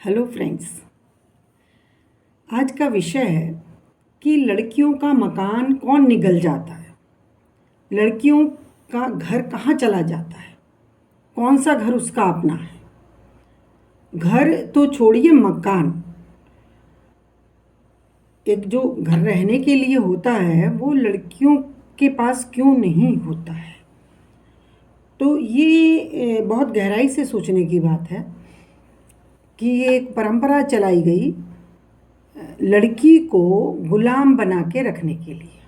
Hello friends. आज का विषय है कि लड़कियों का मकान कौन निगल जाता है, लड़कियों का घर कहाँ चला जाता है, कौन सा घर उसका अपना है। घर तो छोड़िए, मकान एक जो घर रहने के लिए होता है वो लड़कियों के पास क्यों नहीं होता है। तो ये बहुत गहराई से सोचने की बात है कि ये एक परंपरा चलाई गई लड़की को गुलाम बना के रखने के लिए।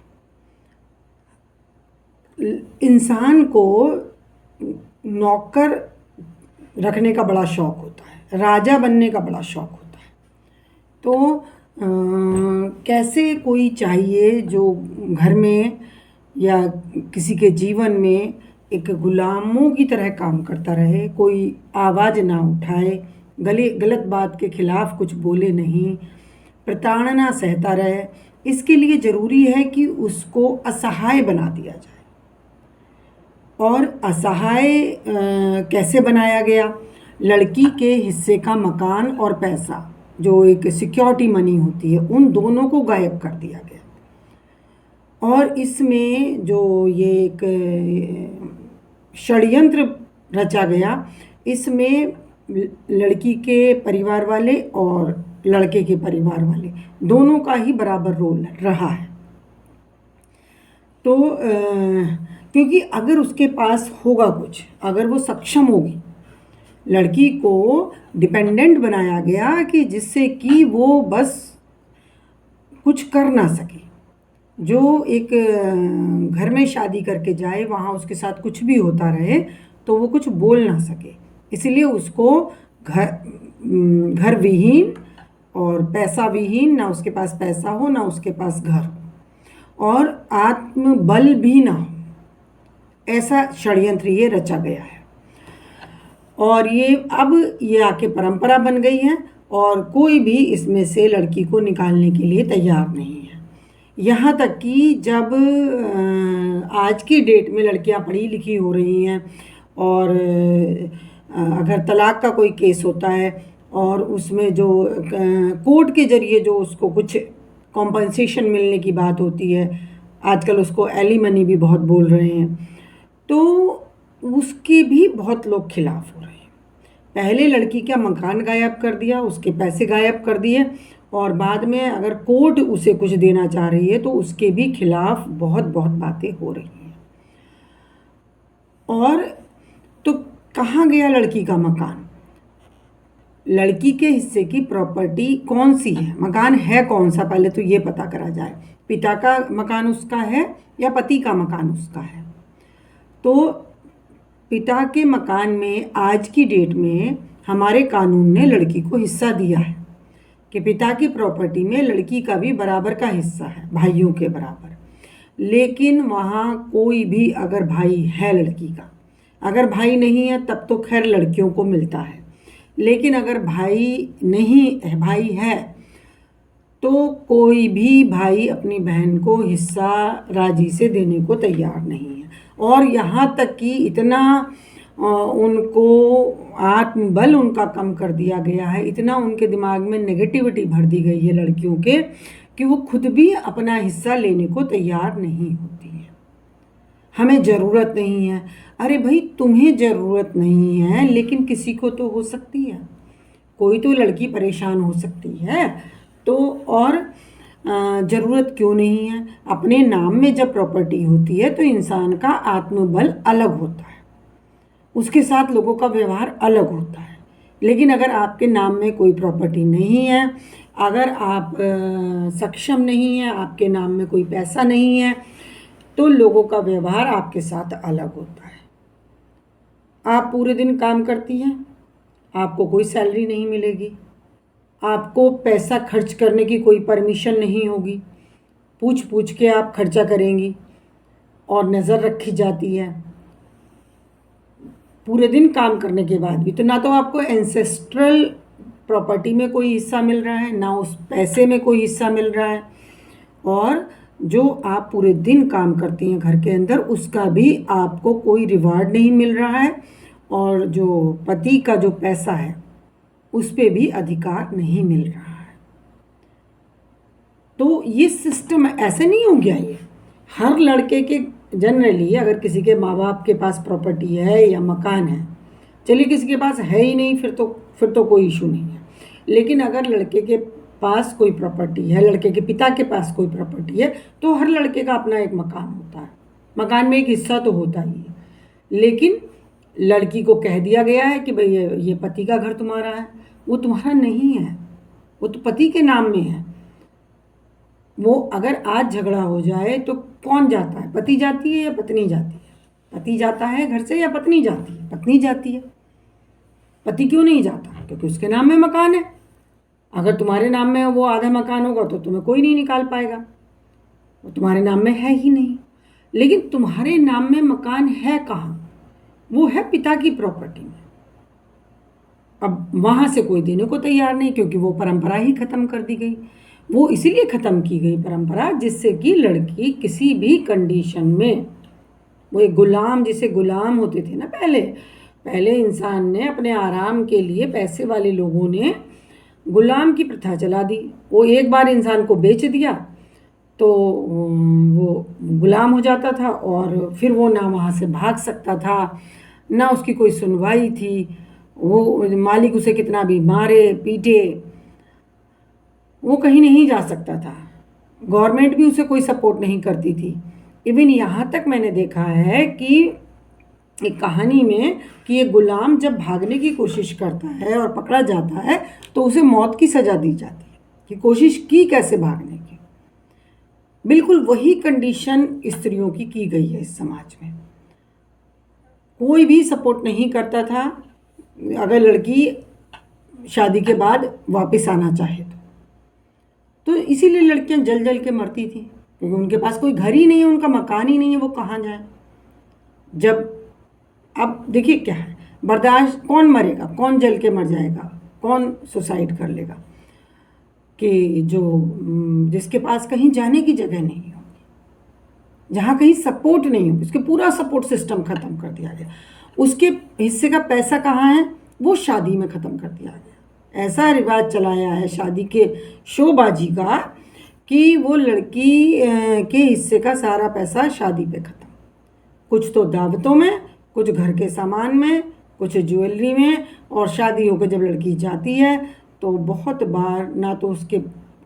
इंसान को नौकर रखने का बड़ा शौक होता है, राजा बनने का बड़ा शौक होता है। तो कैसे कोई चाहिए जो घर में या किसी के जीवन में एक गुलामों की तरह काम करता रहे, कोई आवाज़ ना उठाए, गलत बात के खिलाफ कुछ बोले नहीं, प्रताड़ना सहता रहे। इसके लिए ज़रूरी है कि उसको असहाय बना दिया जाए। और असहाय कैसे बनाया गया? लड़की के हिस्से का मकान और पैसा, जो एक सिक्योरिटी मनी होती है, उन दोनों को गायब कर दिया गया। और इसमें जो ये एक षड्यंत्र रचा गया, इसमें लड़की के परिवार वाले और लड़के के परिवार वाले दोनों का ही बराबर रोल रहा है। तो क्योंकि अगर उसके पास होगा कुछ, अगर वो सक्षम होगी, लड़की को डिपेंडेंट बनाया गया कि जिससे कि वो बस कुछ कर ना सके। जो एक घर में शादी करके जाए, वहाँ उसके साथ कुछ भी होता रहे तो वो कुछ बोल ना सके, इसलिए उसको घर विहीन और पैसा विहीन, ना उसके पास पैसा हो ना उसके पास घर हो और आत्मबल भी ना हो, ऐसा षड्यंत्र ये रचा गया है। और ये आके परंपरा बन गई है और कोई भी इसमें से लड़की को निकालने के लिए तैयार नहीं है। यहाँ तक कि जब आज की डेट में लड़कियाँ पढ़ी लिखी हो रही हैं और अगर तलाक का कोई केस होता है और उसमें जो कोर्ट के ज़रिए जो उसको कुछ कॉम्पनसेशन मिलने की बात होती है, आजकल उसको एलिमनी भी बहुत बोल रहे हैं, तो उसके भी बहुत लोग खिलाफ हो रहे हैं। पहले लड़की का मकान गायब कर दिया, उसके पैसे गायब कर दिए, और बाद में अगर कोर्ट उसे कुछ देना चाह रही है तो उसके भी खिलाफ बहुत बातें हो रही हैं। और तो कहाँ गया लड़की का मकान? लड़की के हिस्से की प्रॉपर्टी कौन सी है, मकान है कौन सा, पहले तो ये पता करा जाए। पिता का मकान उसका है या पति का मकान उसका है? तो पिता के मकान में आज की डेट में हमारे कानून ने लड़की को हिस्सा दिया है कि पिता की प्रॉपर्टी में लड़की का भी बराबर का हिस्सा है, भाइयों के बराबर। लेकिन वहाँ कोई भी अगर भाई है लड़की का, अगर भाई नहीं है तब तो खैर लड़कियों को मिलता है, लेकिन अगर भाई नहीं है, भाई है, तो कोई भी भाई अपनी बहन को हिस्सा राजी से देने को तैयार नहीं है। और यहाँ तक कि इतना उनको आत्मबल उनका कम कर दिया गया है, इतना उनके दिमाग में नेगेटिविटी भर दी गई है लड़कियों के, कि वो खुद भी अपना हिस्सा लेने को तैयार नहीं होती है। हमें ज़रूरत नहीं है। अरे भाई, तुम्हें ज़रूरत नहीं है लेकिन किसी को तो हो सकती है, कोई तो लड़की परेशान हो सकती है। तो और ज़रूरत क्यों नहीं है? अपने नाम में जब प्रॉपर्टी होती है तो इंसान का आत्मबल अलग होता है, उसके साथ लोगों का व्यवहार अलग होता है। लेकिन अगर आपके नाम में कोई प्रॉपर्टी नहीं है, अगर आप सक्षम नहीं हैं, आपके नाम में कोई पैसा नहीं है, तो लोगों का व्यवहार आपके साथ अलग होता है। आप पूरे दिन काम करती हैं, आपको कोई सैलरी नहीं मिलेगी, आपको पैसा खर्च करने की कोई परमिशन नहीं होगी, पूछ के आप खर्चा करेंगी और नज़र रखी जाती है। पूरे दिन काम करने के बाद भी तो ना तो आपको एंसेस्ट्रल प्रॉपर्टी में कोई हिस्सा मिल रहा है, ना उस पैसे में कोई हिस्सा मिल रहा है, और जो आप पूरे दिन काम करती हैं घर के अंदर, उसका भी आपको कोई रिवार्ड नहीं मिल रहा है। और जो पति का जो पैसा है उस पे भी अधिकार नहीं मिल रहा है। तो ये सिस्टम ऐसे नहीं हो गया। ये हर लड़के के जनरली अगर किसी के माँ बाप के पास प्रॉपर्टी है या मकान है, चलिए किसी के पास है ही नहीं, फिर तो कोई इशू नहीं है। लेकिन अगर लड़के के पास कोई प्रॉपर्टी है, लड़के के पिता के पास कोई प्रॉपर्टी है, तो हर लड़के का अपना एक मकान होता है। मकान में एक हिस्सा तो होता ही है। लेकिन लड़की को कह दिया गया है कि भाई ये पति का घर तुम्हारा है। वो तुम्हारा नहीं है, वो तो पति के नाम में है। वो अगर आज झगड़ा हो जाए तो कौन जाता है? पति जाती है या पत्नी जाती है? पति जाता है घर से या पत्नी जाती है? पत्नी जाती है। पति क्यों नहीं जाता? क्योंकि उसके नाम में मकान है। अगर तुम्हारे नाम में वो आधा मकान होगा तो तुम्हें कोई नहीं निकाल पाएगा, वो तुम्हारे नाम में है ही नहीं। लेकिन तुम्हारे नाम में मकान है कहाँ? वो है पिता की प्रॉपर्टी में। अब वहाँ से कोई देने को तैयार नहीं, क्योंकि वो परंपरा ही ख़त्म कर दी गई। वो इसीलिए ख़त्म की गई परंपरा जिससे कि लड़की किसी भी कंडीशन में, वो एक गुलाम, जिसे गुलाम होते थे ना पहले इंसान ने अपने आराम के लिए, पैसे वाले लोगों ने गुलाम की प्रथा चला दी। वो एक बार इंसान को बेच दिया तो वो गुलाम हो जाता था और फिर वो ना वहाँ से भाग सकता था, ना उसकी कोई सुनवाई थी। वो मालिक उसे कितना भी मारे पीटे, वो कहीं नहीं जा सकता था। गवर्नमेंट भी उसे कोई सपोर्ट नहीं करती थी। इवन यहाँ तक मैंने देखा है कि एक कहानी में कि ये गुलाम जब भागने की कोशिश करता है और पकड़ा जाता है तो उसे मौत की सज़ा दी जाती है कि कोशिश की कैसे भागने की। बिल्कुल वही कंडीशन स्त्रियों की गई है इस समाज में। कोई भी सपोर्ट नहीं करता था अगर लड़की शादी के बाद वापस आना चाहे तो इसीलिए लड़कियां जल के मरती थी, क्योंकि उनके पास कोई घर ही नहीं है, उनका मकान ही नहीं है, वो कहाँ जाए। जब अब देखिए क्या है, बर्दाश्त कौन मरेगा, कौन जल के मर जाएगा, कौन सुसाइड कर लेगा कि जिसके पास कहीं जाने की जगह नहीं होगी, जहाँ कहीं सपोर्ट नहीं होगी। उसके पूरा सपोर्ट सिस्टम ख़त्म कर दिया गया। उसके हिस्से का पैसा कहाँ है? वो शादी में ख़त्म कर दिया गया। ऐसा रिवाज चलाया है शादी के शोबाजी का कि वो लड़की के हिस्से का सारा पैसा शादी पे ख़त्म। कुछ तो दावतों में, कुछ घर के सामान में, कुछ ज्वेलरी में। और शादी होकर जब लड़की जाती है तो बहुत बार ना तो उसके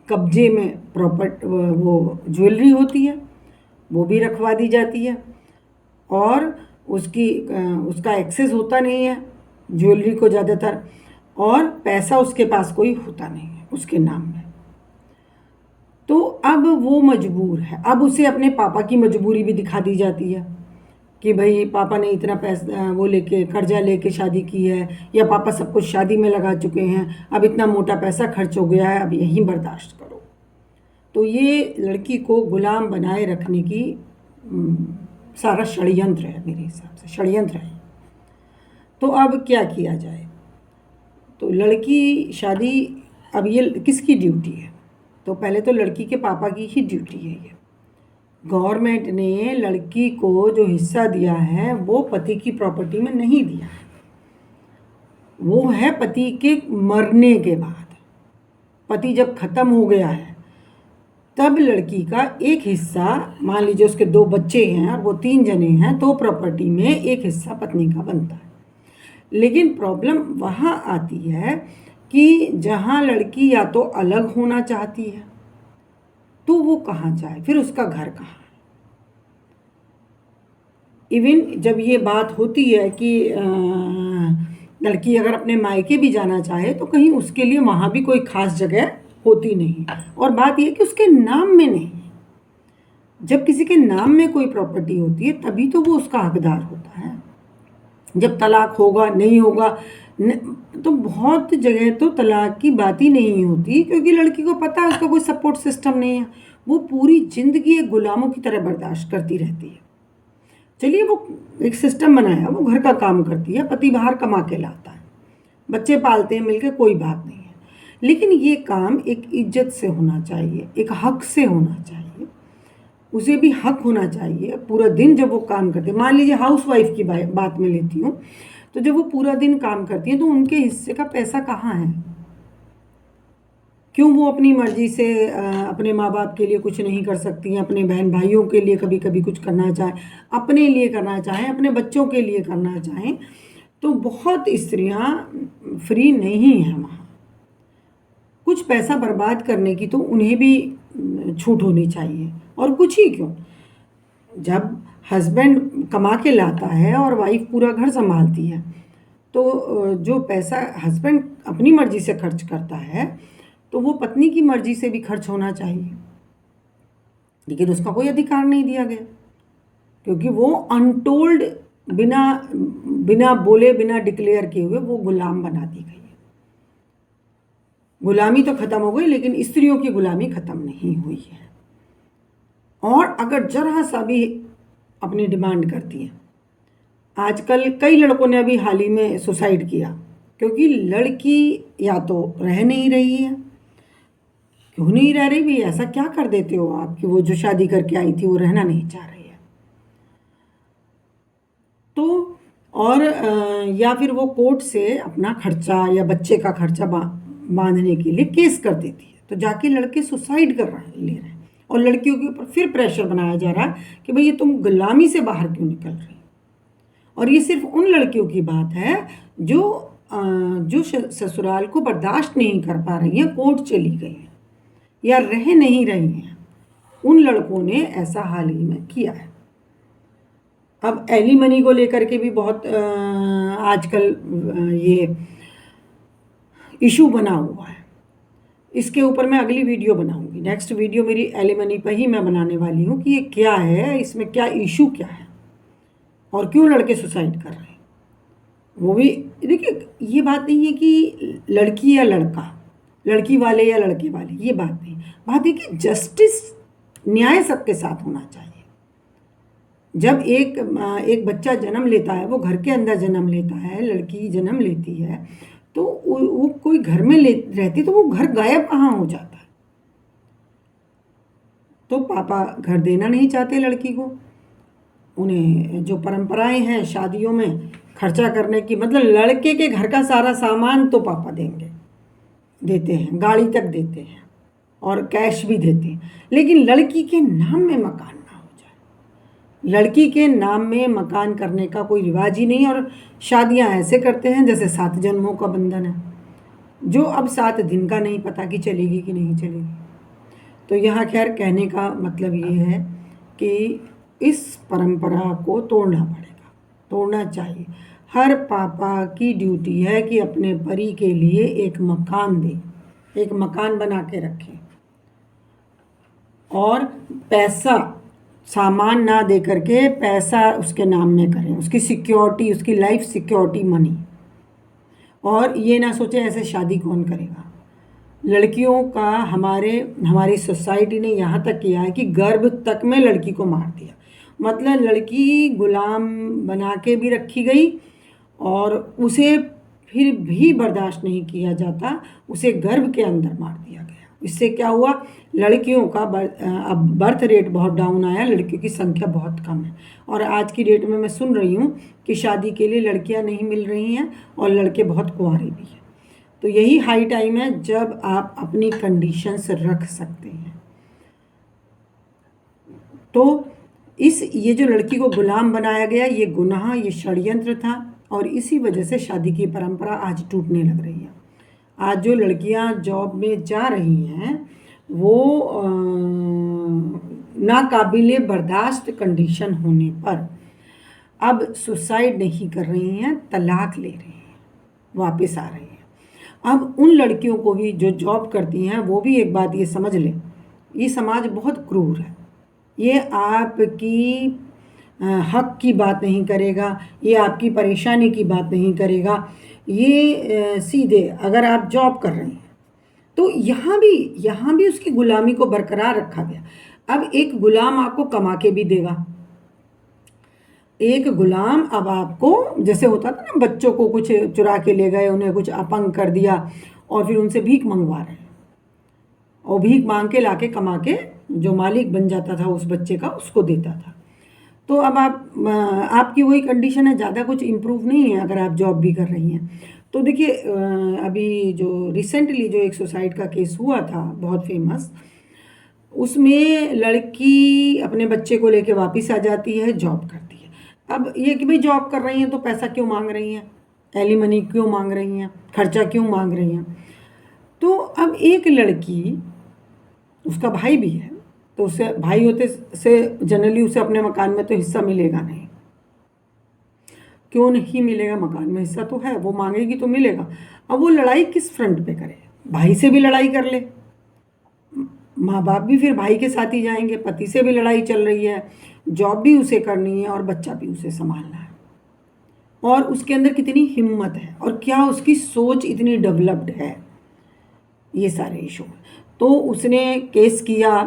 कब्जे में वो ज्वेलरी होती है, वो भी रखवा दी जाती है, और उसका एक्सेस होता नहीं है ज्वेलरी को ज़्यादातर, और पैसा उसके पास कोई होता नहीं है उसके नाम में। तो अब वो मजबूर है। अब उसे अपने पापा की मजबूरी भी दिखा दी जाती है कि भाई पापा ने इतना पैसा वो लेके कर्जा लेके शादी की है, या पापा सब कुछ शादी में लगा चुके हैं, अब इतना मोटा पैसा खर्च हो गया है, अब यहीं बर्दाश्त करो। तो ये लड़की को गुलाम बनाए रखने की सारा षड्यंत्र है, मेरे हिसाब से षड्यंत्र है। तो अब क्या किया जाए? तो लड़की शादी, अब ये किसकी ड्यूटी है? तो पहले तो लड़की के पापा की ही ड्यूटी है। ये गवर्नमेंट ने लड़की को जो हिस्सा दिया है वो पति की प्रॉपर्टी में नहीं दिया है, वो है पति के मरने के बाद। पति जब ख़त्म हो गया है तब लड़की का एक हिस्सा, मान लीजिए उसके 2 बच्चे हैं और वो 3 जने हैं, तो प्रॉपर्टी में एक हिस्सा पत्नी का बनता है। लेकिन प्रॉब्लम वहाँ आती है कि जहाँ लड़की या तो अलग होना चाहती है तो वो कहाँ जाए, फिर उसका घर कहाँ है। इवन जब ये बात होती है कि लड़की अगर अपने मायके भी जाना चाहे तो कहीं उसके लिए वहाँ भी कोई ख़ास जगह होती नहीं, और बात यह कि उसके नाम में नहीं। जब किसी के नाम में कोई प्रॉपर्टी होती है तभी तो वो उसका हकदार होता है। जब तलाक होगा नहीं होगा तो बहुत जगह तो तलाक की बात ही नहीं होती, क्योंकि लड़की को पता है उसका कोई सपोर्ट सिस्टम नहीं है। वो पूरी ज़िंदगी एक गुलामों की तरह बर्दाश्त करती रहती है। चलिए वो एक सिस्टम बनाया, वो घर का काम करती है, पति बाहर कमा के लाता है, बच्चे पालते हैं मिलके, कोई बात नहीं है। लेकिन ये काम एक इज्जत से होना चाहिए, एक हक से होना चाहिए। उसे भी हक होना चाहिए। पूरा दिन जब वो काम करते, मान लीजिए हाउसवाइफ की बात में लेती हूँ, तो जब वो पूरा दिन काम करती हैं तो उनके हिस्से का पैसा कहाँ है? क्यों वो अपनी मर्जी से अपने माँ बाप के लिए कुछ नहीं कर सकती हैं, अपने बहन भाइयों के लिए कभी कभी कुछ करना चाहें, अपने लिए करना चाहें, अपने बच्चों के लिए करना चाहें? तो बहुत स्त्रियां फ्री नहीं हैं वहाँ। कुछ पैसा बर्बाद करने की तो उन्हें भी छूट होनी चाहिए। और कुछ ही क्यों, जब हस्बैंड कमा के लाता है और वाइफ पूरा घर संभालती है तो जो पैसा हस्बैंड अपनी मर्जी से खर्च करता है तो वो पत्नी की मर्जी से भी खर्च होना चाहिए। लेकिन उसका कोई अधिकार नहीं दिया गया, क्योंकि वो अनटोल्ड, बिना बिना बोले, बिना डिक्लेयर किए हुए वो गुलाम बना दी गई है। गुलामी तो खत्म हो गई, लेकिन स्त्रियों की गुलामी खत्म नहीं हुई है। और अगर जरा सा भी अपनी डिमांड करती है, आजकल कई लड़कों ने अभी हाल ही में सुसाइड किया, क्योंकि लड़की या तो रह नहीं रही है। क्यों नहीं रह रही? भी ऐसा क्या कर देते हो आप कि वो जो शादी करके आई थी वो रहना नहीं चाह रही है? तो और या फिर वो कोर्ट से अपना खर्चा या बच्चे का खर्चा बांधने के लिए केस कर देती है, तो जाके लड़के सुसाइड कर ले रहे हैं। और लड़कियों के ऊपर फिर प्रेशर बनाया जा रहा है कि भाई ये तुम गुलामी से बाहर क्यों निकल रही? और ये सिर्फ उन लड़कियों की बात है जो ससुराल को बर्दाश्त नहीं कर पा रही हैं, कोर्ट चली गई हैं या रह नहीं रही हैं। उन लड़कों ने ऐसा हाल ही में किया है। अब एलिमनी को लेकर के भी बहुत आजकल ये इशू बना हुआ है। इसके ऊपर मैं अगली वीडियो बनाऊंगी। नेक्स्ट वीडियो मेरी एलिमनी पर ही मैं बनाने वाली हूँ कि ये क्या है, इसमें क्या इशू क्या है और क्यों लड़के सुसाइड कर रहे हैं। वो भी देखिए, ये बात नहीं है कि लड़की या लड़का, लड़की वाले या लड़के वाले, ये बात नहीं। बात है कि जस्टिस, न्याय सबके साथ होना चाहिए। जब एक बच्चा जन्म लेता है, वो घर के अंदर जन्म लेता है, लड़की जन्म लेती है, तो वो कोई घर में रहती तो वो घर गायब कहाँ हो जाता है। तो पापा घर देना नहीं चाहते लड़की को। उन्हें जो परंपराएं हैं शादियों में खर्चा करने की, मतलब लड़के के घर का सारा सामान तो पापा देते हैं, गाड़ी तक देते हैं और कैश भी देते हैं, लेकिन लड़की के नाम में मकान ना हो जाए। लड़की के नाम में मकान करने का कोई रिवाज ही नहीं। और शादियां ऐसे करते हैं जैसे 7 जन्मों का बंधन है, जो अब 7 दिन का नहीं पता कि चलेगी कि नहीं चलेगी। तो यहाँ खैर कहने का मतलब ये है कि इस परंपरा को तोड़ना पड़ेगा, तोड़ना चाहिए। हर पापा की ड्यूटी है कि अपने परी के लिए एक मकान दे, एक मकान बना के रखें, और पैसा, सामान ना दे करके पैसा उसके नाम में करें, उसकी सिक्योरिटी, उसकी लाइफ सिक्योरिटी मनी। और ये ना सोचे ऐसे शादी कौन करेगा। लड़कियों का हमारी सोसाइटी ने यहाँ तक किया है कि गर्भ तक में लड़की को मार दिया। मतलब लड़की गुलाम बना के भी रखी गई और उसे फिर भी बर्दाश्त नहीं किया जाता, उसे गर्भ के अंदर मार दिया गया। इससे क्या हुआ, लड़कियों का अब बर्थ रेट बहुत डाउन आया, लड़कियों की संख्या बहुत कम है। और आज की डेट में मैं सुन रही हूँ कि शादी के लिए लड़कियाँ नहीं मिल रही हैं और लड़के बहुत कुंवारे भी हैं। तो यही हाई टाइम है जब आप अपनी कंडीशंस रख सकते हैं। तो ये जो लड़की को गुलाम बनाया गया, ये गुनाह, ये षड्यंत्र था, और इसी वजह से शादी की परंपरा आज टूटने लग रही है। आज जो लड़कियां जॉब में जा रही हैं वो नाकाबिले बर्दाश्त कंडीशन होने पर अब सुसाइड नहीं कर रही हैं, तलाक ले रही हैं, वापस आ रही हैं। अब उन लड़कियों को भी जो जॉब करती हैं वो भी एक बात ये समझ लें, ये समाज बहुत क्रूर है। ये आपकी हक की बात नहीं करेगा, ये आपकी परेशानी की बात नहीं करेगा। ये सीधे अगर आप जॉब कर रहे हैं तो यहाँ भी उसकी गुलामी को बरकरार रखा गया। अब एक गुलाम आपको कमा के भी देगा। एक गुलाम अब आपको, जैसे होता था ना, बच्चों को कुछ चुरा के ले गए, उन्हें कुछ अपंग कर दिया और फिर उनसे भीख मंगवा रहे हैं, और भीख मांग के लाके कमा के जो मालिक बन जाता था उस बच्चे का, उसको देता था। तो अब आपकी वही कंडीशन है, ज़्यादा कुछ इम्प्रूव नहीं है अगर आप जॉब भी कर रही हैं। तो देखिए अभी जो रिसेंटली जो एक सुसाइड का केस हुआ था बहुत फेमस, उसमें लड़की अपने बच्चे को लेके वापस आ जाती है, जॉब करती है। अब ये कि भाई जॉब कर रही हैं तो पैसा क्यों मांग रही हैं, एलिमनी क्यों मांग रही हैं, खर्चा क्यों मांग रही हैं। तो अब एक लड़की, उसका भाई भी है, तो उसे भाई होते से जनरली उसे अपने मकान में तो हिस्सा मिलेगा नहीं। क्यों नहीं मिलेगा, मकान में हिस्सा तो है, वो मांगेगी तो मिलेगा। अब वो लड़ाई किस फ्रंट पे करे, भाई से भी लड़ाई कर ले, माँ बाप भी फिर भाई के साथ ही जाएंगे, पति से भी लड़ाई चल रही है, जॉब भी उसे करनी है और बच्चा भी उसे संभालना है। और उसके अंदर कितनी हिम्मत है और क्या उसकी सोच इतनी डेवलप्ड है, ये सारे इशू। तो उसने केस किया,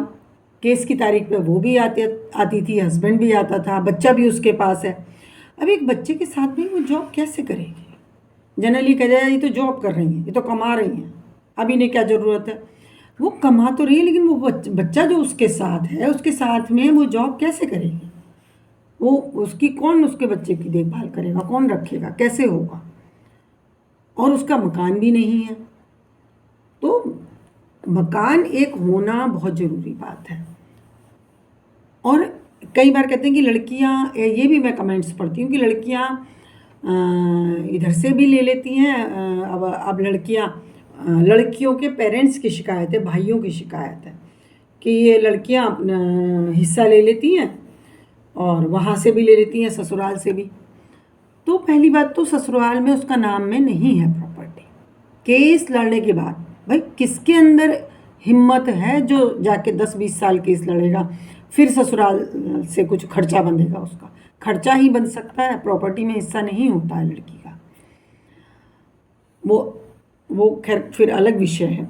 केस की तारीख पे वो भी आती थी, हस्बैंड भी आता था, बच्चा भी उसके पास है। अब एक बच्चे के साथ भी वो जॉब कैसे करेगी। जनरली कह जाए ये तो जॉब कर रही हैं, ये तो कमा रही हैं, अब इन्हें क्या ज़रूरत है। वो कमा तो रही है लेकिन वो बच्चा जो उसके साथ है, उसके साथ में वो जॉब कैसे करेगी। वो उसकी कौन उसके बच्चे की देखभाल करेगा, कौन रखेगा, कैसे होगा। और उसका मकान भी नहीं है। तो मकान एक होना बहुत ज़रूरी बात है। और कई बार कहते हैं कि लड़कियां, ये भी मैं कमेंट्स पढ़ती हूँ कि लड़कियां इधर से भी ले लेती हैं। अब लड़कियां, लड़कियों के पेरेंट्स की शिकायत है, भाइयों की शिकायत है कि ये लड़कियां अपना हिस्सा ले लेती हैं और वहाँ से भी ले लेती हैं, ससुराल से भी। तो पहली बात तो ससुराल में उसका नाम में नहीं है प्रॉपर्टी। केस लड़ने के बाद भाई किसके अंदर हिम्मत है जो जाके 10-20 साल केस लड़ेगा, फिर ससुराल से कुछ खर्चा बंधेगा। उसका खर्चा ही बन सकता है, प्रॉपर्टी में हिस्सा नहीं होता है लड़की का। वो खैर फिर अलग विषय है।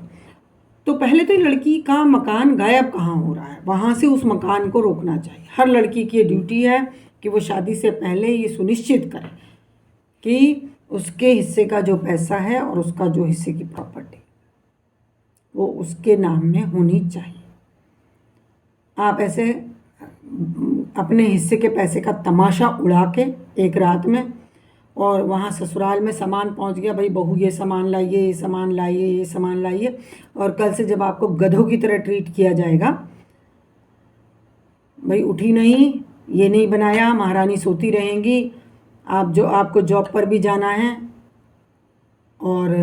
तो पहले तो लड़की का मकान गायब कहाँ हो रहा है, वहाँ से उस मकान को रोकना चाहिए। हर लड़की की ये ड्यूटी है कि वो शादी से पहले ये सुनिश्चित करे कि उसके हिस्से का जो पैसा है और उसका जो हिस्से की प्रॉपर्टी वो उसके नाम में होनी चाहिए। आप ऐसे अपने हिस्से के पैसे का तमाशा उड़ा के एक रात में, और वहाँ ससुराल में सामान पहुँच गया, भाई बहू ये सामान लाइए, ये सामान लाइए, ये सामान लाइए, और कल से जब आपको गधों की तरह ट्रीट किया जाएगा, भाई उठी नहीं, ये नहीं बनाया, महारानी सोती रहेंगी, आपको जॉब पर भी जाना है, और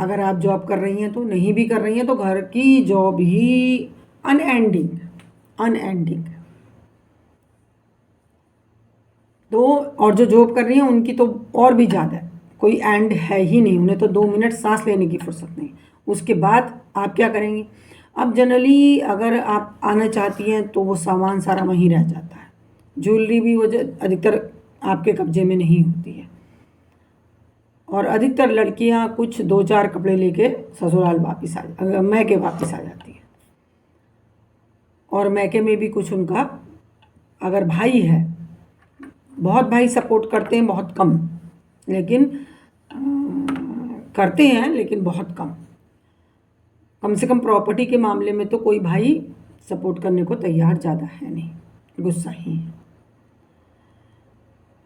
अगर आप जॉब कर रही हैं तो नहीं भी कर रही हैं तो घर की जॉब ही अनएंडिंग। तो और जो जॉब कर रही हैं उनकी तो और भी ज़्यादा है, कोई एंड है ही नहीं, उन्हें तो 2 मिनट सांस लेने की फुर्सत नहीं। उसके बाद आप क्या करेंगी। अब जनरली अगर आप आना चाहती हैं तो वो सामान सारा वहीं रह जाता है, ज्वेलरी भी वो अधिकतर आपके कब्जे में नहीं होती है, और अधिकतर लड़कियां कुछ 2-4 कपड़े लेके ससुराल मैके वापस आ जाती है। और मैके में भी कुछ उनका, अगर भाई है, बहुत भाई सपोर्ट करते हैं, बहुत कम, लेकिन करते हैं लेकिन बहुत कम से कम प्रॉपर्टी के मामले में तो कोई भाई सपोर्ट करने को तैयार ज़्यादा है नहीं, गुस्सा ही है।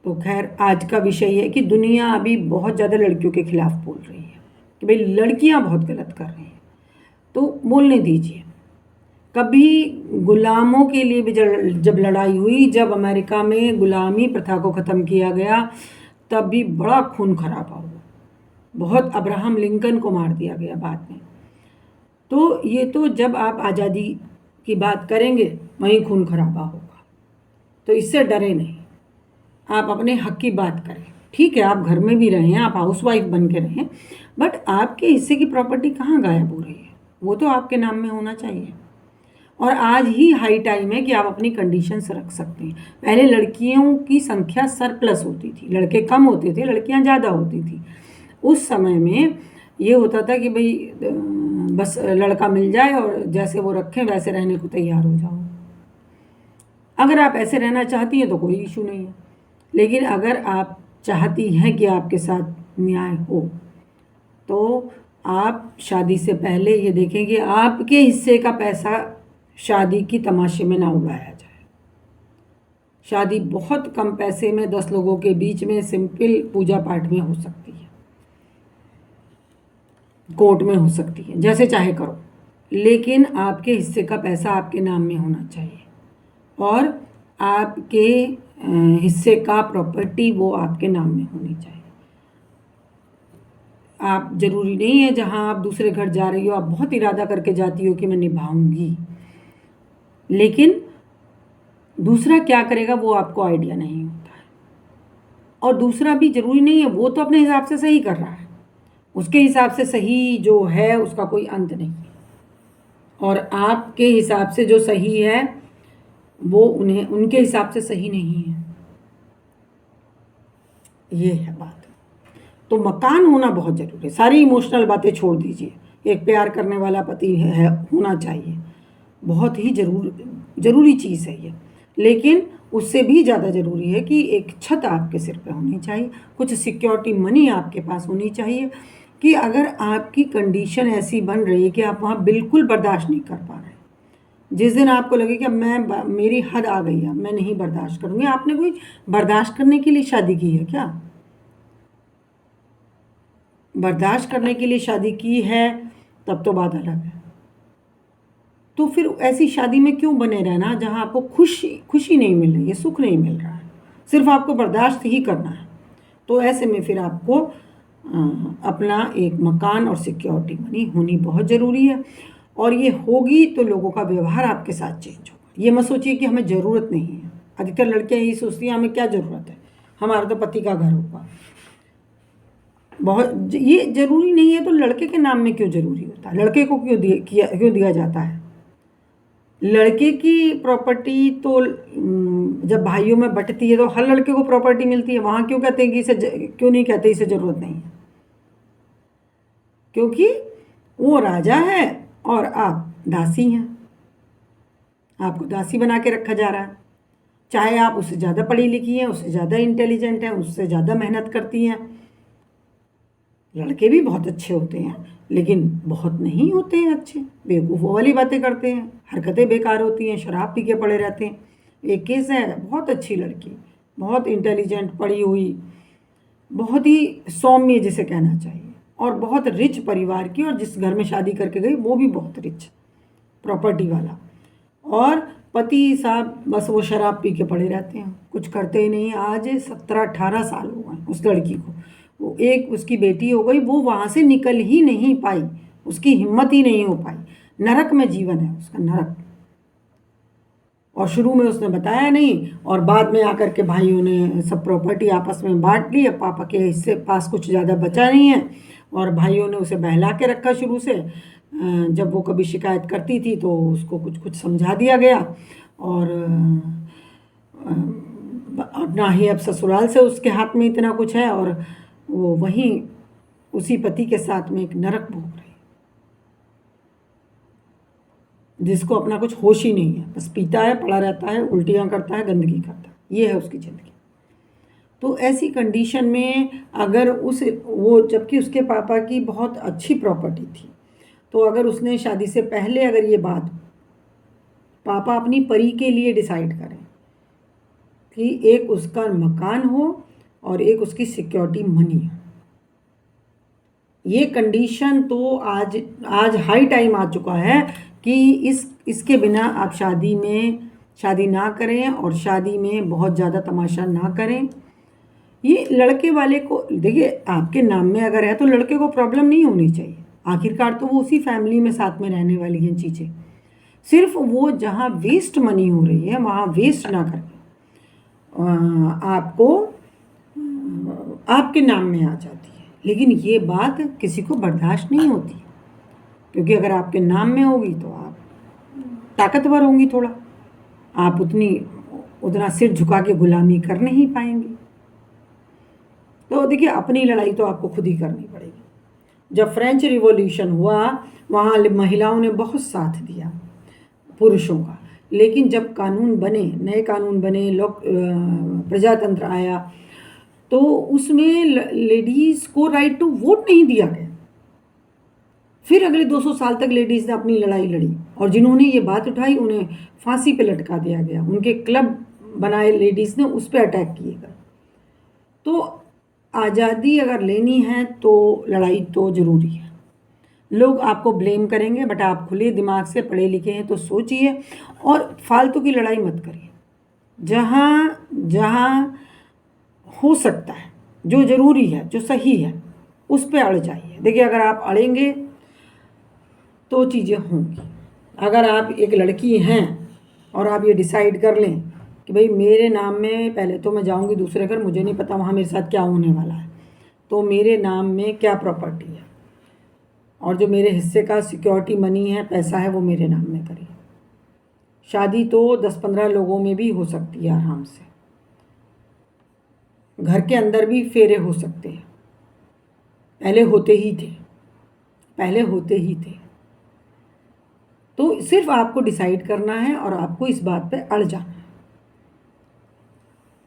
तो खैर आज का विषय ये है कि दुनिया अभी बहुत ज़्यादा लड़कियों के खिलाफ बोल रही है कि भाई लड़कियां बहुत गलत कर रही हैं, तो बोलने दीजिए। कभी गुलामों के लिए भी जब लड़ाई हुई, जब अमेरिका में गुलामी प्रथा को ख़त्म किया गया, तब भी बड़ा खून खराबा हुआ, बहुत अब्राहम लिंकन को मार दिया गया बाद में। तो ये तो जब आप आज़ादी की बात करेंगे वहीं खून खराबा होगा, तो इससे डरे नहीं, आप अपने हक की बात करें। ठीक है, आप घर में भी रहें, आप हाउसवाइफ बन के रहें, बट आपके हिस्से की प्रॉपर्टी कहाँ गायब हो रही है, वो तो आपके नाम में होना चाहिए। और आज ही हाई टाइम है कि आप अपनी कंडीशंस रख सकते हैं। पहले लड़कियों की संख्या सरप्लस होती थी, लड़के कम होते थे, लड़कियां ज़्यादा होती थी। उस समय में ये होता था कि भाई बस लड़का मिल जाए और जैसे वो रखें वैसे रहने को तैयार हो जाओ। अगर आप ऐसे रहना चाहती हैं तो कोई इशू नहीं है, लेकिन अगर आप चाहती हैं कि आपके साथ न्याय हो तो आप शादी से पहले ये देखें कि आपके हिस्से का पैसा शादी की तमाशे में ना उड़ाया जाए। शादी बहुत कम पैसे में 10 लोगों के बीच में सिंपल पूजा पाठ में हो सकती है, कोर्ट में हो सकती है, जैसे चाहे करो, लेकिन आपके हिस्से का पैसा आपके नाम में होना चाहिए और आपके हिस्से का प्रॉपर्टी वो आपके नाम में होनी चाहिए। आप ज़रूरी नहीं है जहाँ आप दूसरे घर जा रही हो आप बहुत इरादा करके जाती हो कि मैं निभाऊंगी, लेकिन दूसरा क्या करेगा वो आपको आइडिया नहीं होता है। और दूसरा भी ज़रूरी नहीं है, वो तो अपने हिसाब से सही कर रहा है, उसके हिसाब से सही जो है उसका कोई अंत नहीं है, और आपके हिसाब से जो सही है वो उन्हें उनके हिसाब से सही नहीं है। ये है बात। तो मकान होना बहुत ज़रूरी है। सारी इमोशनल बातें छोड़ दीजिए, एक प्यार करने वाला पति है होना चाहिए, बहुत ही ज़रूरी चीज़ है ये। लेकिन उससे भी ज़्यादा ज़रूरी है कि एक छत आपके सिर पे होनी चाहिए, कुछ सिक्योरिटी मनी आपके पास होनी चाहिए कि अगर आपकी कंडीशन ऐसी बन रही है कि आप वहाँ बिल्कुल बर्दाश्त नहीं कर पा रहे, जिस दिन आपको लगे कि अब मेरी हद आ गई है, मैं नहीं बर्दाश्त करूँगी, आपने कोई बर्दाश्त करने के लिए शादी की है क्या? बर्दाश्त करने के लिए शादी की है तब तो बात अलग है। तो फिर ऐसी शादी में क्यों बने रहना जहाँ आपको खुशी नहीं मिल रही है, सुख नहीं मिल रहा है, सिर्फ आपको बर्दाश्त ही करना है। तो ऐसे में फिर आपको अपना एक मकान और सिक्योरिटी मनी होनी बहुत ज़रूरी है, और ये होगी तो लोगों का व्यवहार आपके साथ चेंज होगा। ये मत सोचिए कि हमें ज़रूरत नहीं है। अधिकतर लड़कियाँ यही सोचती हैं हमें क्या ज़रूरत है, हमारा तो पति का घर होगा। बहुत ये ज़रूरी नहीं है। तो लड़के के नाम में क्यों ज़रूरी होता है? लड़के को क्यों दिया जाता है? लड़के की प्रॉपर्टी तो जब भाइयों में बंटती है तो हर लड़के को प्रॉपर्टी मिलती है, वहाँ क्यों कहते हैं कि इसे क्यों नहीं कहते इसे ज़रूरत नहीं है? क्योंकि वो राजा है और आप दासी हैं, आपको दासी बना के रखा जा रहा है। चाहे आप उससे ज़्यादा पढ़ी लिखी हैं, उससे ज़्यादा इंटेलिजेंट हैं, उससे ज़्यादा मेहनत करती हैं। लड़के भी बहुत अच्छे होते हैं लेकिन बहुत नहीं होते हैं अच्छे, बेवकूफ़ों वाली बातें करते हैं, हरकतें बेकार होती हैं, शराब पी के पड़े रहते हैं। एक केस है, बहुत अच्छी लड़की, बहुत इंटेलिजेंट, पढ़ी हुई, बहुत ही सौम्य जिसे कहना चाहिए, और बहुत रिच परिवार की, और जिस घर में शादी करके गई वो भी बहुत रिच प्रॉपर्टी वाला, और पति साहब बस वो शराब पी के पड़े रहते हैं, कुछ करते ही नहीं। आज 17-18 साल हो गए उस लड़की को, वो एक उसकी बेटी हो गई, वो वहाँ से निकल ही नहीं पाई, उसकी हिम्मत ही नहीं हो पाई। नरक में जीवन है उसका, नरक। और शुरू में उसने बताया नहीं, और बाद में आकर के भाइयों ने सब प्रॉपर्टी आपस में बांट ली। अब पापा के हिस्से पास कुछ ज़्यादा बचा नहीं है, और भाइयों ने उसे बहला के रखा शुरू से। जब वो कभी शिकायत करती थी तो उसको कुछ कुछ समझा दिया गया, और अपना ही अब ससुराल से उसके हाथ में इतना कुछ है, और वो वहीं उसी पति के साथ में एक नरक भोग रही, जिसको अपना कुछ होश ही नहीं है, बस पीता है, पड़ा रहता है, उल्टियाँ करता है, गंदगी करता है, ये है उसकी ज़िंदगी। तो ऐसी कंडीशन में अगर वो जबकि उसके पापा की बहुत अच्छी प्रॉपर्टी थी, तो अगर उसने शादी से पहले अगर ये बात पापा अपनी परी के लिए डिसाइड करें कि एक उसका मकान हो और एक उसकी सिक्योरिटी मनी हो, ये कंडीशन तो आज हाई टाइम आ चुका है कि इसके बिना आप शादी ना करें, और शादी में बहुत ज़्यादा तमाशा ना करें। ये लड़के वाले को देखिए, आपके नाम में अगर है तो लड़के को प्रॉब्लम नहीं होनी चाहिए, आखिरकार तो वो उसी फैमिली में साथ में रहने वाली हैं चीज़ें। सिर्फ वो जहाँ वेस्ट मनी हो रही है वहाँ वेस्ट ना करके आपको आपके नाम में आ जाती है। लेकिन ये बात किसी को बर्दाश्त नहीं होती, क्योंकि अगर आपके नाम में होगी तो आप ताकतवर होंगी, थोड़ा आप उतना सिर झुका के गुलामी कर नहीं पाएंगी। तो देखिए, अपनी लड़ाई तो आपको खुद ही करनी पड़ेगी। जब फ्रेंच रिवॉल्यूशन हुआ वहाँ महिलाओं ने बहुत साथ दिया पुरुषों का, लेकिन जब नए कानून बने, लोग प्रजातंत्र आया, तो उसमें लेडीज़ को राइट टू वोट नहीं दिया गया। फिर अगले 200 साल तक लेडीज़ ने अपनी लड़ाई लड़ी, और जिन्होंने ये बात उठाई उन्हें फांसी पे लटका दिया गया, उनके क्लब बनाए लेडीज़ ने उस पर अटैक किएगा। तो आज़ादी अगर लेनी है तो लड़ाई तो ज़रूरी है। लोग आपको ब्लेम करेंगे, बट आप खुले दिमाग से पढ़े लिखे हैं तो सोचिए और फालतू की लड़ाई मत करिए। जहाँ जहाँ हो सकता है, जो ज़रूरी है, जो सही है, उस पे अड़ जाइए। देखिए, अगर आप अड़ेंगे तो चीज़ें होंगी। अगर आप एक लड़की हैं और आप ये डिसाइड कर लें कि भाई मेरे नाम में, पहले तो मैं जाऊंगी दूसरे घर, मुझे नहीं पता वहाँ मेरे साथ क्या होने वाला है, तो मेरे नाम में क्या प्रॉपर्टी है और जो मेरे हिस्से का सिक्योरिटी मनी है, पैसा है, वो मेरे नाम में करिए। शादी तो 10-15 लोगों में भी हो सकती है आराम से। घर के अंदर भी फेरे हो सकते हैं, पहले होते ही थे। तो सिर्फ आपको डिसाइड करना है और आपको इस बात पे अड़ जाना है।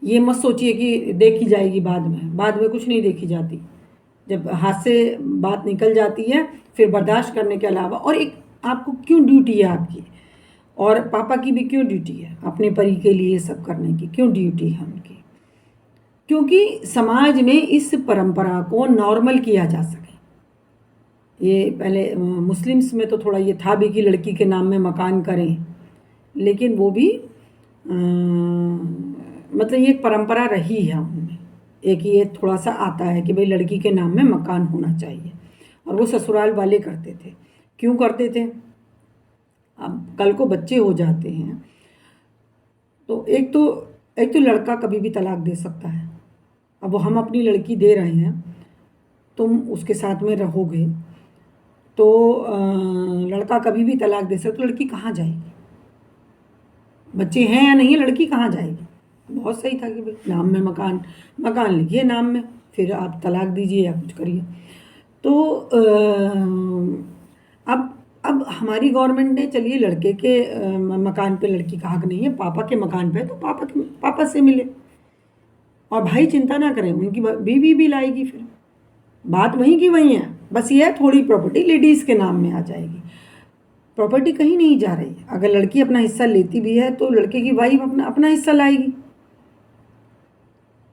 ये मत सोचिए कि देखी जाएगी बाद में कुछ नहीं देखी जाती। जब हाथ से बात निकल जाती है फिर बर्दाश्त करने के अलावा, और एक आपको क्यों ड्यूटी है आपकी, और पापा की भी क्यों ड्यूटी है अपने परी के लिए सब करने की, क्यों ड्यूटी है उनकी? क्योंकि समाज में इस परंपरा को नॉर्मल किया जा सके। ये पहले मुस्लिम्स में तो थोड़ा ये था भी कि लड़की के नाम में मकान करें, लेकिन वो भी मतलब ये एक परंपरा रही है उनमें। एक ये थोड़ा सा आता है कि भाई लड़की के नाम में मकान होना चाहिए, और वो ससुराल वाले करते थे। क्यों करते थे? अब कल को बच्चे हो जाते हैं तो एक तो लड़का कभी भी तलाक दे सकता है। अब वो हम अपनी लड़की दे रहे हैं, तुम उसके साथ में रहोगे तो लड़का कभी भी तलाक दे सकता, तो लड़की कहाँ जाएगी? बच्चे हैं या नहीं, लड़की कहाँ जाएगी? बहुत सही था कि भाई नाम में मकान लिखिए नाम में, फिर आप तलाक दीजिए या कुछ करिए। तो अब हमारी गवर्नमेंट ने, चलिए लड़के के मकान पे लड़की का हक नहीं है, पापा के मकान पे है तो पापा से मिले, और भाई चिंता ना करें, उनकी बीवी भी लाएगी। फिर बात वहीं की वहीं है, बस ये है थोड़ी प्रॉपर्टी लेडीज़ के नाम में आ जाएगी। प्रॉपर्टी कहीं नहीं जा रही। अगर लड़की अपना हिस्सा लेती भी है तो लड़के की वाइफ अपना हिस्सा लाएगी,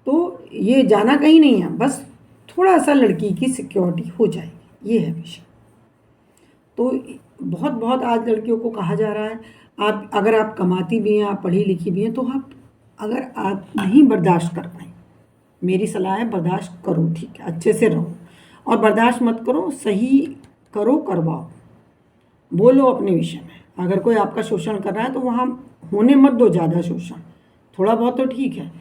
तो ये जाना कहीं नहीं है, बस थोड़ा सा लड़की की सिक्योरिटी हो जाएगी, ये है विषय। तो बहुत आज लड़कियों को कहा जा रहा है, आप अगर आप कमाती भी हैं, आप पढ़ी लिखी भी हैं, तो अगर आप नहीं बर्दाश्त कर पाएँ, मेरी सलाह है बर्दाश्त करो, ठीक है, अच्छे से रहो, और बर्दाश्त मत करो, सही करो, करवाओ, बोलो अपने विषय में। अगर कोई आपका शोषण कर रहा है तो वहाँ होने मत दो ज़्यादा शोषण, थोड़ा बहुत तो ठीक है,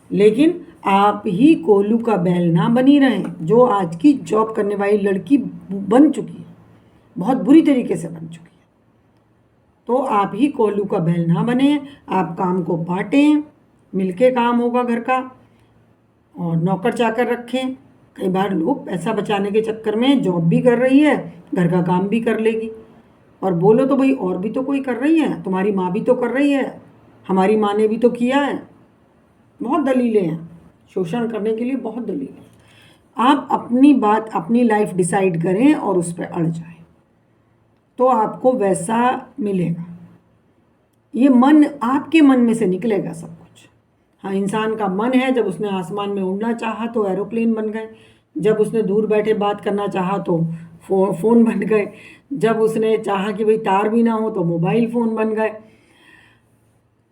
लेकिन आप ही कोल्लू का बैल ना बनी रहें। जो आज की जॉब करने वाली लड़की बन चुकी है, बहुत बुरी तरीके से बन चुकी है, तो आप ही कोल्लू का बैल ना बने। आप काम को बांटें, मिलके काम होगा घर का, और नौकर चाकर रखें। कई बार लोग पैसा बचाने के चक्कर में जॉब भी कर रही है, घर का काम भी कर लेगी, और बोलो तो भाई और भी तो कोई कर रही है, तुम्हारी माँ भी तो कर रही है, हमारी माँ ने भी तो किया है। बहुत दलीलें हैं शोषण करने के लिए, बहुत दलीलें। आप अपनी बात, अपनी लाइफ डिसाइड करें और उस पर अड़ जाएं, तो आपको वैसा मिलेगा। ये मन, आपके मन में से निकलेगा सब कुछ। हाँ, इंसान का मन है, जब उसने आसमान में उड़ना चाहा तो एरोप्लेन बन गए, जब उसने दूर बैठे बात करना चाहा तो फ़ोन बन गए, जब उसने चाहा कि भाई तार भी ना हो तो मोबाइल फ़ोन बन गए।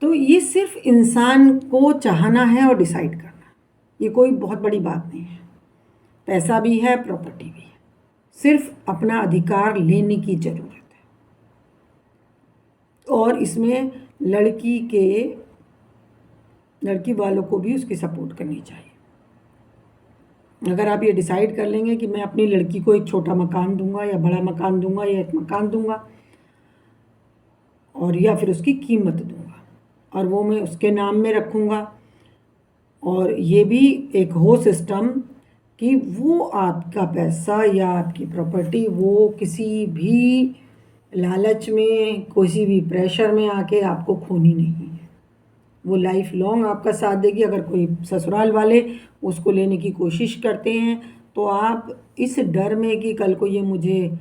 तो ये सिर्फ इंसान को चाहना है और डिसाइड करना, ये कोई बहुत बड़ी बात नहीं है। पैसा भी है, प्रॉपर्टी भी है, सिर्फ अपना अधिकार लेने की ज़रूरत है। और इसमें लड़की वालों को भी उसकी सपोर्ट करनी चाहिए। अगर आप ये डिसाइड कर लेंगे कि मैं अपनी लड़की को एक छोटा मकान दूंगा या बड़ा मकान दूंगा या एक मकान दूंगा, और या फिर उसकी कीमत दूंगा, और वो मैं उसके नाम में रखूंगा, और ये भी एक हो सिस्टम कि वो आपका पैसा या आपकी प्रॉपर्टी वो किसी भी लालच में, किसी भी प्रेशर में आके आपको खोनी नहीं है। वो लाइफ लॉन्ग आपका साथ देगी। अगर कोई ससुराल वाले उसको लेने की कोशिश करते हैं तो आप इस डर में कि कल को ये मुझे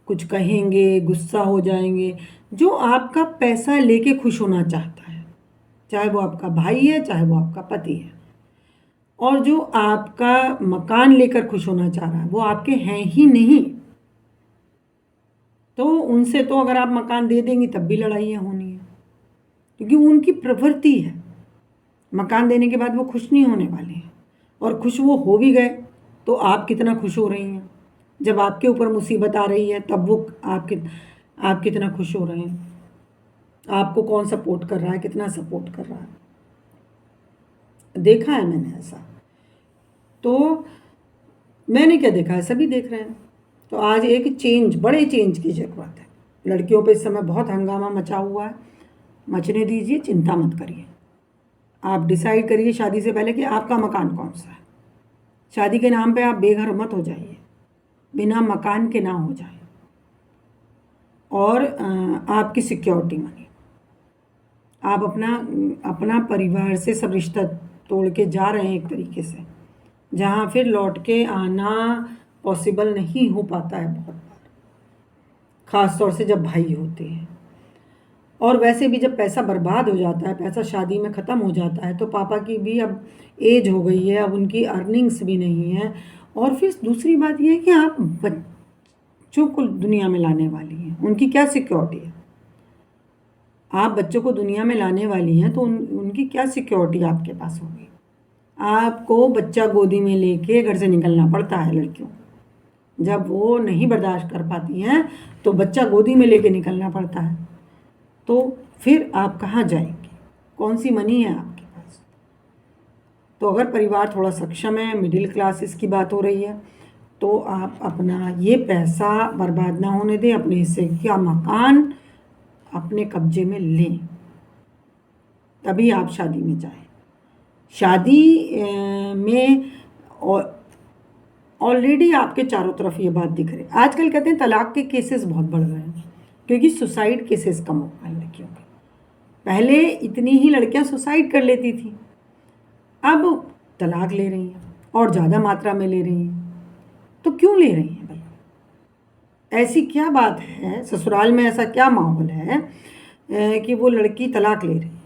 कुछ कहेंगे, गुस्सा हो जाएंगे, जो आपका पैसा लेके खुश होना चाहता है, चाहे वो आपका भाई है, चाहे वो आपका पति है। और जो आपका मकान लेकर खुश होना चाह रहा है वो आपके हैं ही नहीं, तो उनसे तो अगर आप मकान दे देंगी तब भी लड़ाइयाँ होनी है, क्योंकि वो उनकी प्रवृत्ति है। मकान देने के बाद वो खुश नहीं होने वाले हैं, और खुश वो हो भी गए तो आप कितना खुश हो रही हैं। जब आपके ऊपर मुसीबत आ रही है तब वो आप कितना खुश हो रहे हैं, आपको कौन सपोर्ट कर रहा है, कितना सपोर्ट कर रहा है। देखा है मैंने ऐसा, तो मैंने क्या देखा है, सभी देख रहे हैं। तो आज एक चेंज, बड़े चेंज की ज़रूरत है। लड़कियों पे इस समय बहुत हंगामा मचा हुआ है, मचने दीजिए, चिंता मत करिए। आप डिसाइड करिए शादी से पहले कि आपका मकान कौन सा है। शादी के नाम पे आप बेघर मत हो जाइए, बिना मकान के ना हो जाए, और आपकी सिक्योरिटी मनी। आप अपना परिवार से सब रिश्ता तोड़ के जा रहे हैं एक तरीके से, जहाँ फिर लौट के आना पॉसिबल नहीं हो पाता है बहुत बार, ख़ास तौर से जब भाई होते हैं। और वैसे भी जब पैसा बर्बाद हो जाता है, पैसा शादी में ख़त्म हो जाता है, तो पापा की भी अब एज हो गई है, अब उनकी अर्निंग्स भी नहीं है। और फिर दूसरी बात यह है कि आप बच्चों को दुनिया में लाने वाली हैं, उनकी क्या सिक्योरिटी है। आप बच्चों को दुनिया में लाने वाली हैं तो उनकी क्या सिक्योरिटी आपके पास होगी। आपको बच्चा गोदी में लेके घर से निकलना पड़ता है लड़कियों को, जब वो नहीं बर्दाश्त कर पाती हैं तो बच्चा गोदी में लेके निकलना पड़ता है। तो फिर आप कहाँ जाएंगे, कौन सी मनी है आपके पास। तो अगर परिवार थोड़ा सक्षम है, मिडिल क्लासेस की बात हो रही है, तो आप अपना ये पैसा बर्बाद ना होने दें, अपने हिस्से का मकान अपने कब्जे में लें, तभी आप शादी में जाएं। शादी में ऑलरेडी आपके चारों तरफ ये बात दिख रही है। आजकल कहते हैं तलाक के केसेस बहुत बढ़ गए हैं, क्योंकि सुसाइड केसेस कम हो गए लड़कियों के। पहले इतनी ही लड़कियां सुसाइड कर लेती थी, अब तलाक ले रही हैं और ज़्यादा मात्रा में ले रही हैं। तो क्यों ले रही हैं भाई, ऐसी क्या बात है, ससुराल में ऐसा क्या माहौल है कि वो लड़की तलाक ले रही है,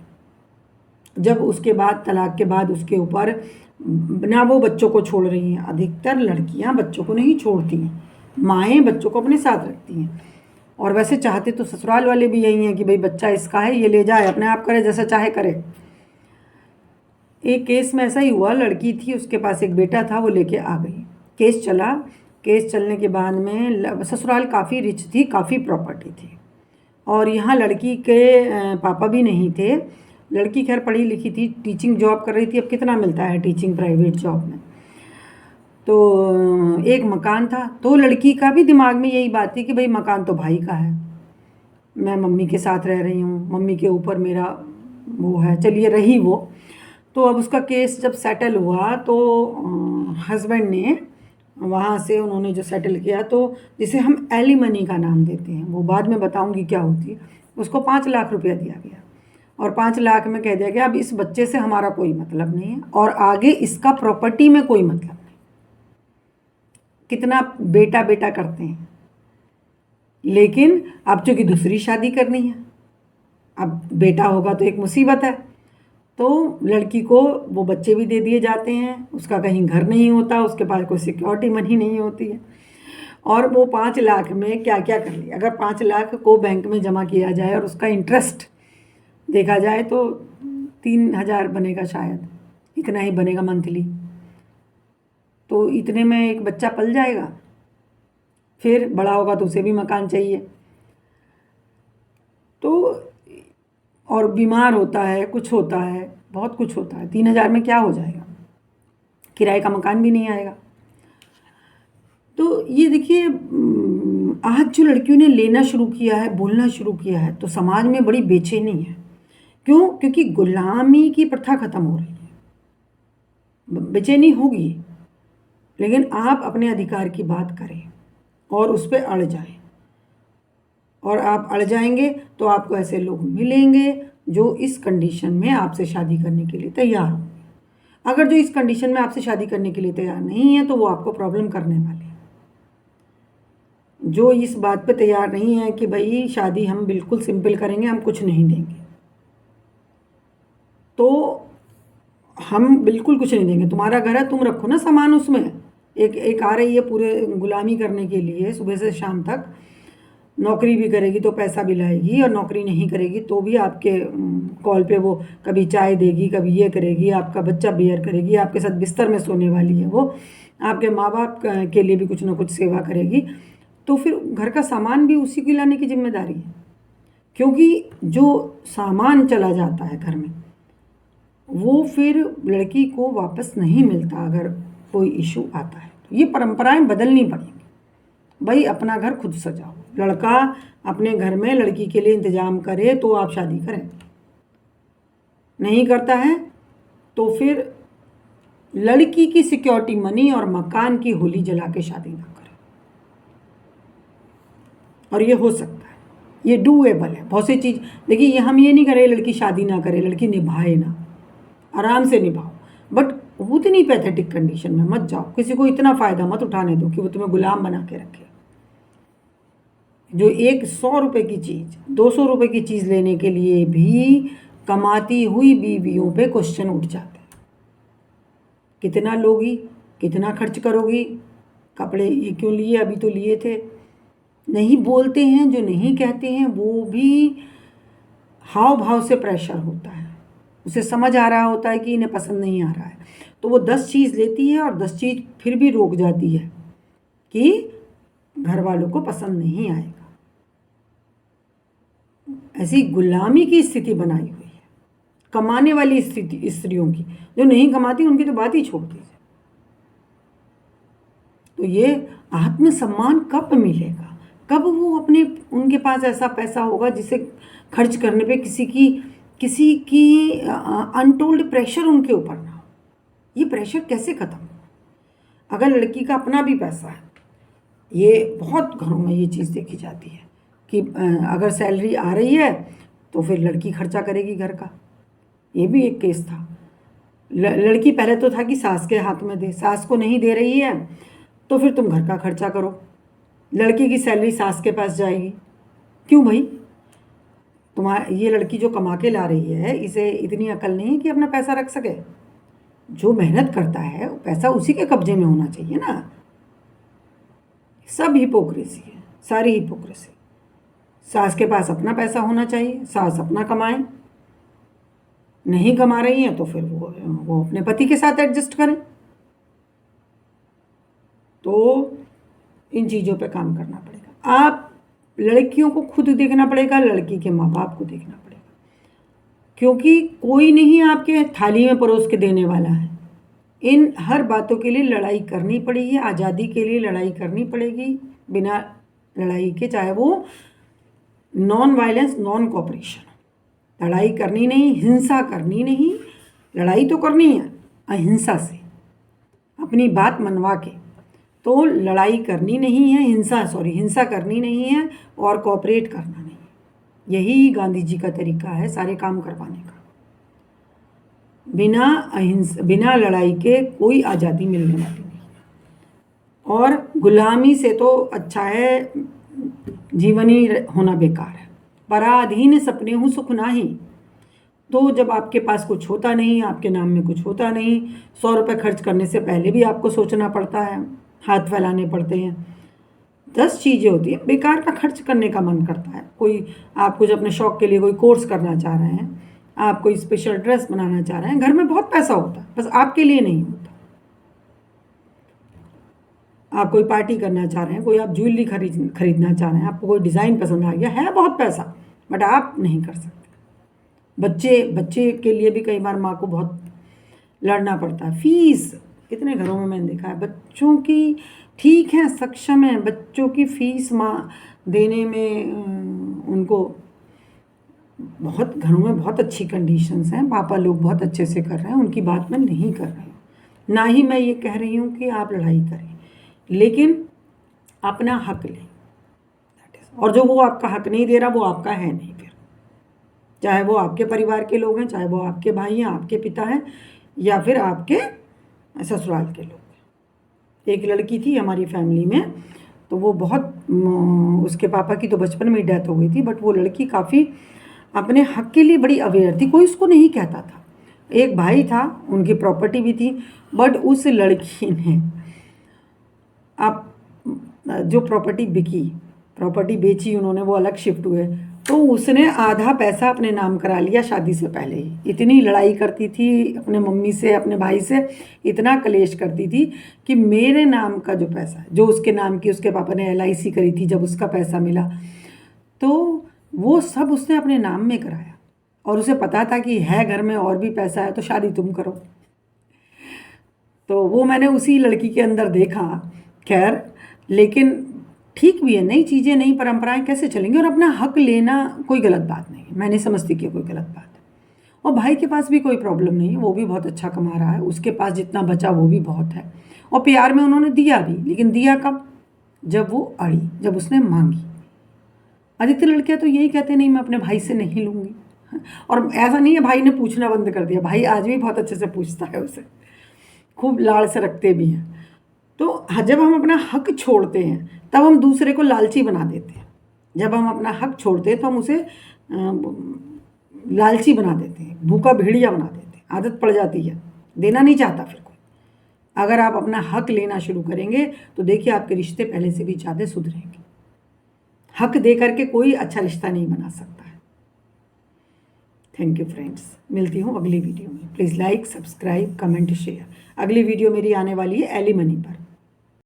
जब उसके बाद तलाक के बाद उसके ऊपर ना वो बच्चों को छोड़ रही हैं। अधिकतर लड़कियां बच्चों को नहीं छोड़ती हैं, माएँ बच्चों को अपने साथ रखती हैं। और वैसे चाहते तो ससुराल वाले भी यही हैं कि भाई बच्चा इसका है, ये ले जाए, अपने आप करे, जैसा चाहे करे। एक केस में ऐसा ही हुआ, लड़की थी, उसके पास एक बेटा था, वो लेके आ गई। केस चला, केस चलने के बाद में ससुराल काफ़ी रिच थी, काफ़ी प्रॉपर्टी थी, और यहाँ लड़की के पापा भी नहीं थे। लड़की खैर पढ़ी लिखी थी, टीचिंग जॉब कर रही थी। अब कितना मिलता है टीचिंग प्राइवेट जॉब में। तो एक मकान था, तो लड़की का भी दिमाग में यही बात थी कि भाई मकान तो भाई का है, मैं मम्मी के साथ रह रही हूँ, मम्मी के ऊपर मेरा वो है, चलिए रही वो। तो अब उसका केस जब सेटल हुआ तो हस्बैंड ने वहाँ से उन्होंने जो सेटल किया, तो जिसे हम एलिमनी का नाम देते हैं, वो बाद में बताऊँगी क्या होती है, उसको 5 लाख रुपया दिया गया। और 5 लाख में कह दिया गया अब इस बच्चे से हमारा कोई मतलब नहीं है, और आगे इसका प्रॉपर्टी में कोई मतलब नहीं। कितना बेटा बेटा करते हैं, लेकिन अब चूँकि दूसरी शादी करनी है, अब बेटा होगा तो एक मुसीबत है। तो लड़की को वो बच्चे भी दे दिए जाते हैं, उसका कहीं घर नहीं होता, उसके पास कोई सिक्योरिटी मनी नहीं होती है। और वो 5 लाख में क्या क्या कर लिया। अगर 5 लाख को बैंक में जमा किया जाए और उसका इंटरेस्ट देखा जाए तो 3,000 बनेगा, शायद इतना ही बनेगा मंथली। तो इतने में एक बच्चा पल जाएगा, फिर बड़ा होगा तो उसे भी मकान चाहिए। तो और बीमार होता है, कुछ होता है, बहुत कुछ होता है। 3,000 में क्या हो जाएगा, किराए का मकान भी नहीं आएगा। तो ये देखिए, आज जो लड़कियों ने लेना शुरू किया है, बोलना शुरू किया है, तो समाज में बड़ी बेचैनी है। क्यों? क्योंकि गुलामी की प्रथा खत्म हो रही है। बेचैनी होगी, लेकिन आप अपने अधिकार की बात करें और उस पर अड़ जाएं। और आप अड़ जाएंगे तो आपको ऐसे लोग मिलेंगे जो इस कंडीशन में आपसे शादी करने के लिए तैयार होंगे। अगर जो इस कंडीशन में आपसे शादी करने के लिए तैयार नहीं है तो वो आपको प्रॉब्लम करने वाले हैं। जो इस बात पे तैयार नहीं है कि भाई शादी हम बिल्कुल सिंपल करेंगे, हम कुछ नहीं देंगे, तो हम बिल्कुल कुछ नहीं देंगे। तुम्हारा घर है, तुम रखो ना सामान उसमें। एक आ रही है पूरे गुलामी करने के लिए सुबह से शाम तक, नौकरी भी करेगी तो पैसा भी लाएगी, और नौकरी नहीं करेगी तो भी आपके कॉल पे वो कभी चाय देगी, कभी ये करेगी, आपका बच्चा बेयर करेगी, आपके साथ बिस्तर में सोने वाली है वो, आपके माँ बाप के लिए भी कुछ ना कुछ सेवा करेगी। तो फिर घर का सामान भी उसी की लाने की जिम्मेदारी है, क्योंकि जो सामान चला जाता है घर में वो फिर लड़की को वापस नहीं मिलता अगर कोई इशू आता है। तो ये परंपराएं बदलनी पड़ेंगी। भाई अपना घर खुद सजाओ, लड़का अपने घर में लड़की के लिए इंतजाम करे तो आप शादी करें, नहीं करता है तो फिर लड़की की सिक्योरिटी मनी और मकान की होली जला के शादी ना करें। और ये हो सकता है, ये डूएबल है। बहुत सी चीज़ देखिए, ये हम ये नहीं करें लड़की शादी ना करे, लड़की निभाए ना, आराम से निभाओ, बट उतनी पैथेटिक कंडीशन में मत जाओ। किसी को इतना फ़ायदा मत उठाने दो कि वो तुम्हें गुलाम बना के रखे। जो एक 100 रुपये की चीज़ 200 रुपये की चीज़ लेने के लिए भी कमाती हुई बीवियों पे क्वेश्चन उठ जाते हैं। कितना लोगी, कितना खर्च करोगी, कपड़े ये क्यों लिए, अभी तो लिए थे। नहीं बोलते हैं, जो नहीं कहते हैं वो भी हाव भाव से प्रेशर होता है। उसे समझ आ रहा होता है कि इन्हें पसंद नहीं आ रहा है, तो वो 10 चीज़ लेती है और 10 चीज़ फिर भी रोक जाती है कि घर वालों को पसंद नहीं आएगा। ऐसी गुलामी की स्थिति बनाई हुई है कमाने वाली स्थिति स्त्रियों की। जो नहीं कमाती उनकी तो बात ही छोड़ दीजिए। तो ये आत्मसम्मान कब मिलेगा, कब वो अपने उनके पास ऐसा पैसा होगा जिसे खर्च करने पे किसी की अनटोल्ड प्रेशर उनके ऊपर ना हो। ये प्रेशर कैसे ख़त्म हो? अगर लड़की का अपना भी पैसा है, ये बहुत घरों में ये चीज़ देखी जाती है कि अगर सैलरी आ रही है तो फिर लड़की खर्चा करेगी घर का। ये भी एक केस था। लड़की पहले तो था कि सास के हाथ में दे, सास को नहीं दे रही है तो फिर तुम घर का खर्चा करो। लड़की की सैलरी सास के पास जाएगी। क्यों भाई? ये लड़की जो कमा के ला रही है, इसे इतनी अकल नहीं है कि अपना पैसा रख सके। जो मेहनत करता है पैसा उसी के कब्जे में होना चाहिए ना। सब हिपोक्रेसी है, सारी हिपोक्रेसी। सास के पास अपना पैसा होना चाहिए, सास अपना कमाए। नहीं कमा रही हैं तो फिर वो अपने पति के साथ एडजस्ट करें। तो इन चीज़ों पे काम करना पड़ेगा। आप लड़कियों को खुद देखना पड़ेगा, लड़की के माँ बाप को देखना पड़ेगा, क्योंकि कोई नहीं आपके थाली में परोस के देने वाला है। इन हर बातों के लिए लड़ाई करनी पड़ेगी। आज़ादी के लिए लड़ाई करनी पड़ेगी, बिना लड़ाई के, चाहे वो नॉन वायलेंस नॉन कोऑपरेशन। लड़ाई करनी नहीं, हिंसा करनी नहीं। लड़ाई तो करनी है अहिंसा से, अपनी बात मनवा के। तो लड़ाई करनी नहीं है, हिंसा करनी नहीं है, और कोऑपरेट करना नहीं। यही गांधी जी का तरीका है सारे काम करवाने का। बिना लड़ाई के कोई आज़ादी मिलने वाली नहीं। और गुलामी से तो अच्छा है जीवन ही होना बेकार है। पराधीन सपने हूँ सुख नाही। तो जब आपके पास कुछ होता नहीं, आपके नाम में कुछ होता नहीं, 100 रुपये खर्च करने से पहले भी आपको सोचना पड़ता है, हाथ फैलाने पड़ते हैं। 10 चीज़ें होती हैं, बेकार का खर्च करने का मन करता है। कोई आप कुछ अपने शौक़ के लिए कोई कोर्स करना चाह रहे हैं, आप कोई स्पेशल ड्रेस बनाना चाह रहे हैं, घर में बहुत पैसा होता है, बस आपके लिए नहीं होता। आप कोई पार्टी करना चाह रहे हैं, कोई आप ज्वेलरी खरीदना चाह रहे हैं, आपको कोई डिज़ाइन पसंद आ गया है, बहुत पैसा, बट आप नहीं कर सकते। बच्चे के लिए भी कई बार माँ को बहुत लड़ना पड़ता है। फीस, कितने घरों में मैंने देखा है बच्चों की, ठीक है सक्षम है, बच्चों की फीस माँ देने में उनको बहुत घरों में बहुत अच्छी कंडीशंस हैं, पापा लोग बहुत अच्छे से कर रहे हैं, उनकी बात मैं नहीं कर रही हूँ। ना ही मैं ये कह रही हूँ कि आप लड़ाई करें, लेकिन अपना हक लें। और जो वो आपका हक नहीं दे रहा वो आपका है नहीं फिर, चाहे वो आपके परिवार के लोग हैं, चाहे वो आपके भाई हैं, आपके पिता हैं, या फिर आपके ससुराल के लोग। एक लड़की थी हमारी फैमिली में, तो वो बहुत उसके पापा की तो बचपन में ही डेथ हो गई थी, बट वो लड़की काफ़ी अपने हक के लिए बड़ी अवेयर थी। कोई उसको नहीं कहता था, एक भाई था, उनकी प्रॉपर्टी भी थी, बट उस लड़की ने आप जो प्रॉपर्टी बिकी, प्रॉपर्टी बेची उन्होंने, वो अलग शिफ्ट हुए, तो उसने आधा पैसा अपने नाम करा लिया शादी से पहले ही। इतनी लड़ाई करती थी अपने मम्मी से, अपने भाई से, इतना कलेश करती थी कि मेरे नाम का जो पैसा जो उसके नाम की उसके पापा ने LIC करी थी, जब उसका पैसा मिला तो वो सब उसने अपने नाम में कराया, और उसे पता था कि है घर में और भी पैसा है तो शादी तुम करो। तो वो मैंने उसी लड़की के अंदर देखा। खैर, लेकिन ठीक भी है, नई चीज़ें नई परंपराएं कैसे चलेंगी, और अपना हक लेना कोई गलत बात नहीं है, मैं नहीं समझती कि कोई गलत बात है। और भाई के पास भी कोई प्रॉब्लम नहीं है, वो भी बहुत अच्छा कमा रहा है, उसके पास जितना बचा वो भी बहुत है, और प्यार में उन्होंने दिया भी, लेकिन दिया कब? जब वो अड़ी, जब उसने मांगी। अधिकतर लड़कियां तो यही कहते हैं, नहीं मैं अपने भाई से नहीं लूँगी। और ऐसा नहीं है भाई ने पूछना बंद कर दिया, भाई आज भी बहुत अच्छे से पूछता है उसे, खूब लाड़ से रखते भी हैं। तो जब हम अपना हक छोड़ते हैं तब हम दूसरे को लालची बना देते हैं। जब हम अपना हक छोड़ते हैं तो हम उसे लालची बना देते हैं, भूखा भेड़िया बना देते हैं, आदत पड़ जाती है, देना नहीं चाहता फिर कोई। अगर आप अपना हक लेना शुरू करेंगे तो देखिए आपके रिश्ते पहले से भी ज़्यादा सुधरेंगे। हक दे करके कोई अच्छा रिश्ता नहीं बना सकता है। थैंक यू फ्रेंड्स, मिलती हूँ अगली वीडियो में। Please like, subscribe, comment, share. अगली वीडियो मेरी आने वाली है एलिमनी पर।